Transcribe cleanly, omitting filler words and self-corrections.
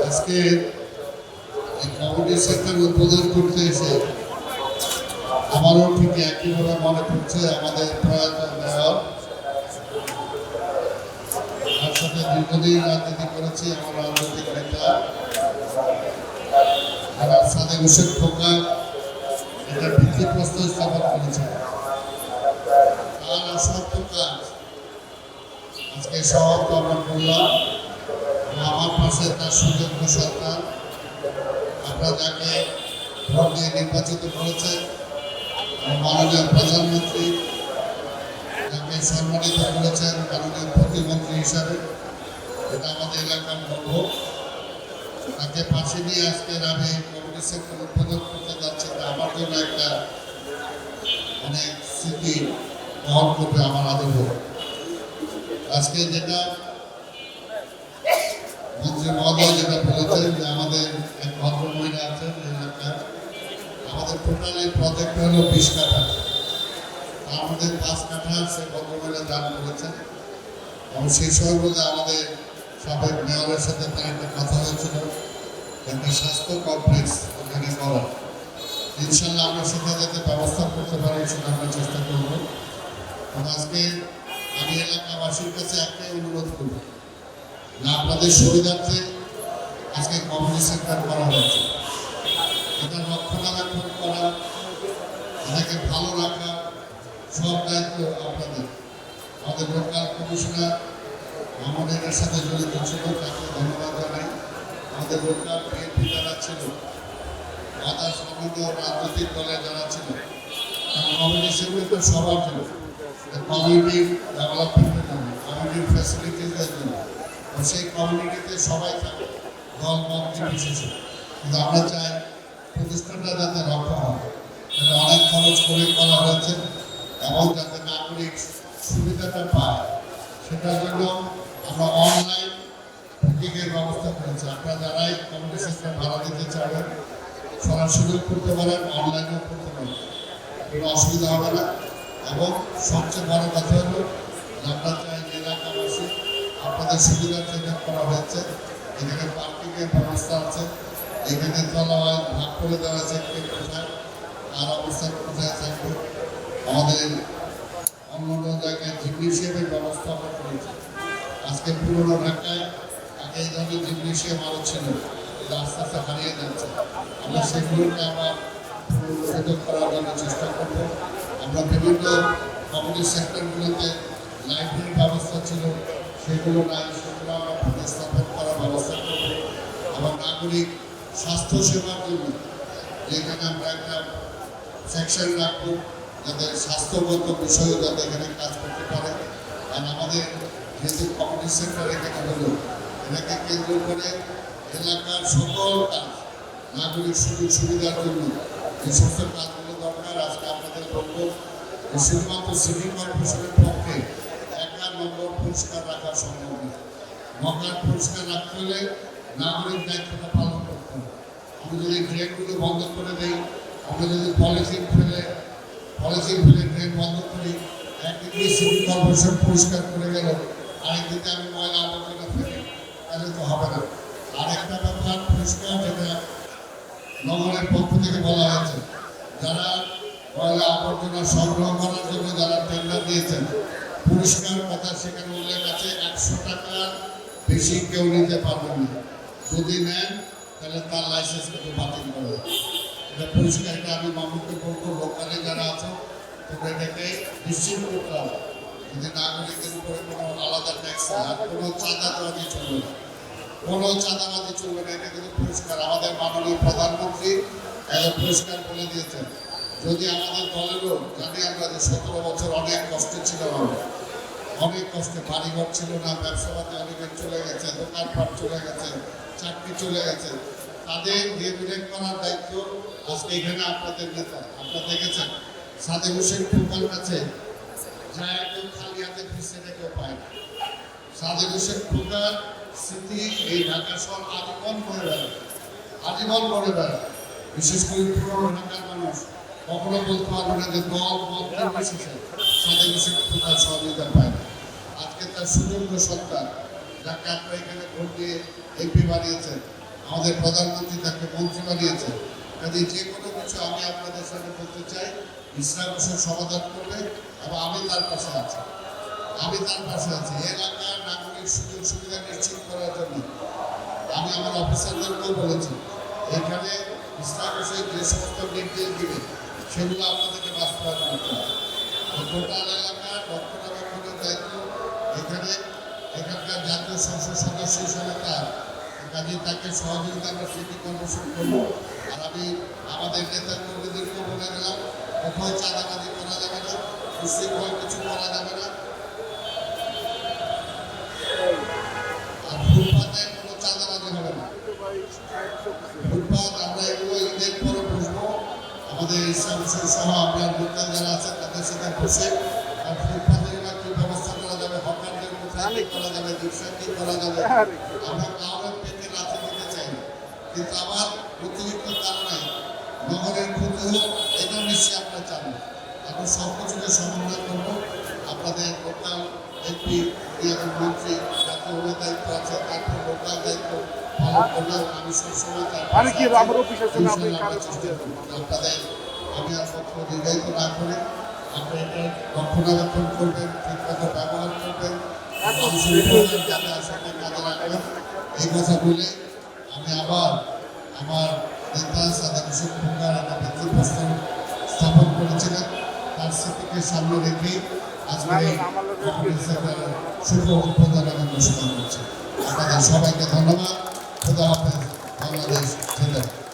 আজকে এই community sector উদ্বোধন করতে এসে আমারও ঠিক একইভাবে মনে পড়ছে আমাদের প্রয়াত মেয়র, তার সাথে দীর্ঘদিন রাজনীতি করেছি আমার রাজনৈতিক নেতা সাদেক হোসেন খোকা এটা ভিত্তিপ্রস্তর স্থাপন করেছে। তার অসমাপ্ত কাজ আজকে সমাপ্ত আমরা করলাম। আমার পাশে তার সুযোগ্য সন্তান, আপনারা যাকে ভোট দিয়ে নির্বাচিত করেছেন মাননীয় প্রধানমন্ত্রী, যাকে সম্মানিত করেছেন মাননীয় প্রতিমন্ত্রী হিসাবে, এটা আমাদের এলাকার গর্ব। তাকে পাশে নিয়ে আজকের আমি কমিউনিটি সেক্টর উদ্বোধন করতে যাচ্ছি, আমার জন্য একটা অনেক স্মৃতি বহন করবে আমার আদর। আজকে যেটা মন্ত্রী মহোদয় যেটা বলেছেন যে আমাদের এক ভদ্র মহিলা আছেন এলাকায়, আমাদের টোটালি প্রজেক্ট হলো 20 কাঠা, তার মধ্যে 5 কাঠা সে ভদ্র মহিলা দান করেছেন। এবং সেই সময় মধ্যে আমাদের সাবেক মেয়রের সাথে তার একটা কথা হয়েছিল একটা স্বাস্থ্য কমপ্লেক্স ওখানে করা। ইনশাল্লাহ আমরা সেটা যাতে ব্যবস্থা করতে পারি সেটা আমরা চেষ্টা করব। আজকে আমি এলাকাবাসীর কাছে একটাই অনুরোধ করব, না আপনাদের সুবিধার্থে আজকে কমিউনিটি সেন্টার করা হয়েছে, এটা রক্ষণাবেক্ষণ করা, এটাকে ভালো রাখা সব দায়িত্ব আপনাদের। আমাদের লোকাল কমিশনার আমাদের সাথে জড়িত ছিল, তাকে ধন্যবাদ জানাই। আমাদের লোকাল বিএনপি যারা ছিল, আদার্স বিভিন্ন রাজনৈতিক দলে যারা ছিল, কমিউনিটি সেন্টার সবার জন্য, কমিউনিটি ডেভেলপমেন্টের জন্য, কমিউনিটি ফ্যাসিলিটিসের জন্য, সেই কমিউনিটিতে সবাই থাকে দল মত নির্বিশেষে। কিন্তু আমরা চাই প্রতিষ্ঠানটা যাতে রক্ষা হয়, এটা অনেক খরচ করে করা হয়েছে এবং যাতে নাগরিক সুবিধাটা পায় সেটার জন্য আমরা অনলাইন বুকিংয়ের ব্যবস্থা করেছি। আপনারা যারাই কমিউনিটি সেন্টার ভাড়া দিতে চাবেন সরাসরি করতে পারেন, অনলাইনেও করতে পারেন, কোনো অসুবিধা হবে না। এবং সবচেয়ে বড় কথা হলো আমরা চাই যে এলাকাবাসী আপনাদের সুবিধার্থে এটা করা হয়েছে। এখানে পার্কিংয়ের ব্যবস্থা আছে, এখানে জলবায়ু ভাগ করে দেওয়া আছে কে কোথায় আর অবস্থান কোথায় থাকবে। আমাদের অন্য অন্য জায়গায় জিমনেশিয়ামের ব্যবস্থা আমরা করেছি। আজকে পুরোনো ঢাকায় আগে এই ধরনের জিমনেশিয়াম আরও ছিল, আস্তে আস্তে হারিয়ে যাচ্ছে। আমরা সেগুলোকে আবার পুনরুদ্ধার করার জন্য চেষ্টা করব। আমরা বিভিন্ন কমিউনিটি সেক্টরগুলোতে লাইব্রেরির ব্যবস্থা ছিল, সেগুলো নাই, সেগুলো আমরা প্রতিস্থাপন করার ব্যবস্থা করব। আবার নাগরিক স্বাস্থ্য সেবার জন্য যেখানে আমরা একটা সেকশন রাখবো যাতে স্বাস্থ্যগত বিষয়ে যাতে এখানে কাজ করতে পারে। আর আমাদের যেহেতু কমিউনিটি সেন্টার এখানে হলো, এটাকে কেন্দ্র করে এলাকার সকল কাজ নাগরিক সুযোগ সুবিধার জন্য যে সমস্ত কাজগুলো দরকার আজকে আপনাদের বলবো শুধুমাত্র সিটি কর্পোরেশনের পক্ষে 1 নম্বর পুরস্কার রাখা সম্ভব নয়। মকার পুরস্কার রাখতে হলে নাগরিক দায়িত্বটা পালন করতে হবে। আমি যদি ড্রেনগুলো বন্ধ করে দিই, আমরা যদি পলিথিন ফেলে ড্রেন বন্ধ করি, একদিকে সিটি কর্পোরেশন পরিষ্কার করে গেল, আরেকদিকে আমি ময়লা আবর্জনা ফেলি, তাহলে তো হবে না। আরেকটা ব্যাপার পরিষ্কার যেটা নগরের পক্ষ থেকে বলা হয়েছে, যারা ময়লা আবর্জনা সংগ্রহ করার জন্য যারা টেন্ডার দিয়েছেন, পরিষ্কার কথা সেখানে উল্লেখ আছে 100 টাকার বেশি কেউ নিতে পারবেন না। যদি নেন তাহলে তার লাইসেন্স কিন্তু বাতিল করা হবে। এটা পরিষ্কার, এটা আমি মামুনকে বলবো, লোকালে যারা আছে তোমরা এটাকে নিশ্চিত করতে হবে। যদি নাগরিকের উপরে কোনো আলাদা ট্যাক্স আর কোনো চাঁদাবাজি চলবে না, কোনো চাঁদাবাজি চলবে না, এটা কিন্তু পরিষ্কার। আমাদের মাননীয় প্রধানমন্ত্রী একটা পরিষ্কার বলে দিয়েছেন। যদি আমাদের দলেরও জানি আমরা যে 17 বছর অনেক কষ্টে ছিলাম, আমরা অনেক কষ্টে, বাড়িঘর ছিল না, ব্যবসাপাতি অনেকের চলে গেছে, দোকানপাট চলে গেছে, চাকরি চলে গেছে, তাদের রিহেবিলিটেট করার দায়িত্ব আজকে এখানে আপনাদের নেতা। আপনারা দেখেছেন সাদেক হোসেন খোকার কাছে যা একদম খালি হাতে ফিরছে কেউ পায় না। সাদেক হোসেন খোকার স্মৃতি এই ঢাকা শহর আজীবন মনে বেড়ায়। বিশেষ করে পুরনো ঢাকার মানুষ কখনো বলতে পারবে না যে দল মত নির্বিশেষে সাদেক হোসেন খোকার সহযোগিতা পায় না। আজকে তার সুযোগ্য সন্তান যাকে আপনারা এখানে ভোট দিয়ে এমপি বানিয়েছেন, আমাদের প্রধানমন্ত্রী তাকে মন্ত্রী বানিয়েছেন। কাজে যে কোনো কিছু আমি আপনাদের সাথে বলতে চাই, ইসলাম হোসেন সমাধান করবে এবং আমি তার পাশে আছি। এলাকার নাগরিক সুযোগ সুবিধা নিশ্চিত করার জন্য আমি আমার অফিসারদেরকেও বলেছি, এখানে ইসলাম হোসেন যে সমস্ত নির্দেশ দিবে সেগুলো আপনাদেরকে বাস্তবায়ন করতে হবে। টোটাল এলাকার রক্ষণাবেক্ষণের দায়িত্ব এখানকার জাতীয় সংসদ সদস্য হিসেবে কাজে তাকে সহযোগিতা আমরা সিটি কর্পোরেশন করবো। আর আমি আমাদের নেতা কর্মীদেরকেও বলে গেলাম, কোথাও চাঁদাবাজি করা যাবে না, উশৃঙ্খল কিছু করা যাবে না। আর ফুটপাতে কোনো চাঁদাবাজি হবে না। ফুটপাত আমরা এগুলো ঈদের পরে বসবো, আমাদের ইসলাম সহ আমরা লোকাল যারা আছে তাদের সাথে বসে আর ফুটপাতের কি ব্যবস্থা করা যাবে, হকারদের কোথায় কি করা যাবে, রিক্সা কি করা যাবে। আমরা কাউকে পেতে লাথি দিতে চাই না, কিন্তু আমার অতিরিক্ত কারণে নগরের ক্ষতি হোক এটা নিশ্চয়ই আমরা চান না। আমরা সব কিছুকে সমন্বয় করবো। আপনাদের লোকাল এমপি মন্ত্রী জাতীয় দায়িত্ব আছে, তারপর লোকাল দায়িত্ব পালন করলে আমি সবসময় চেষ্টা করবো। আপনাদের আমি আর পক্ষ দীর্ঘায়িত না করে আপনি এটা রক্ষণাবেক্ষণ করবেন, ঠিকমতো ব্যবহার করবেন, যাতে আসলে কাজে লাগবেন। এই কথা বলে আমি আবার আমার নেতা সাদেক হোসেন খোকার একটা ভিত্তিপ্রস্তর স্থাপন করেছিলেন, তার স্মৃতিকে সামনে রেখে আজকে শুভ উদ্বোধন আমি ঘোষণা করছি। আপনাদের সবাইকে ধন্যবাদ। খোদা হাফেজ। বাংলাদেশ জিন্দাবাদ।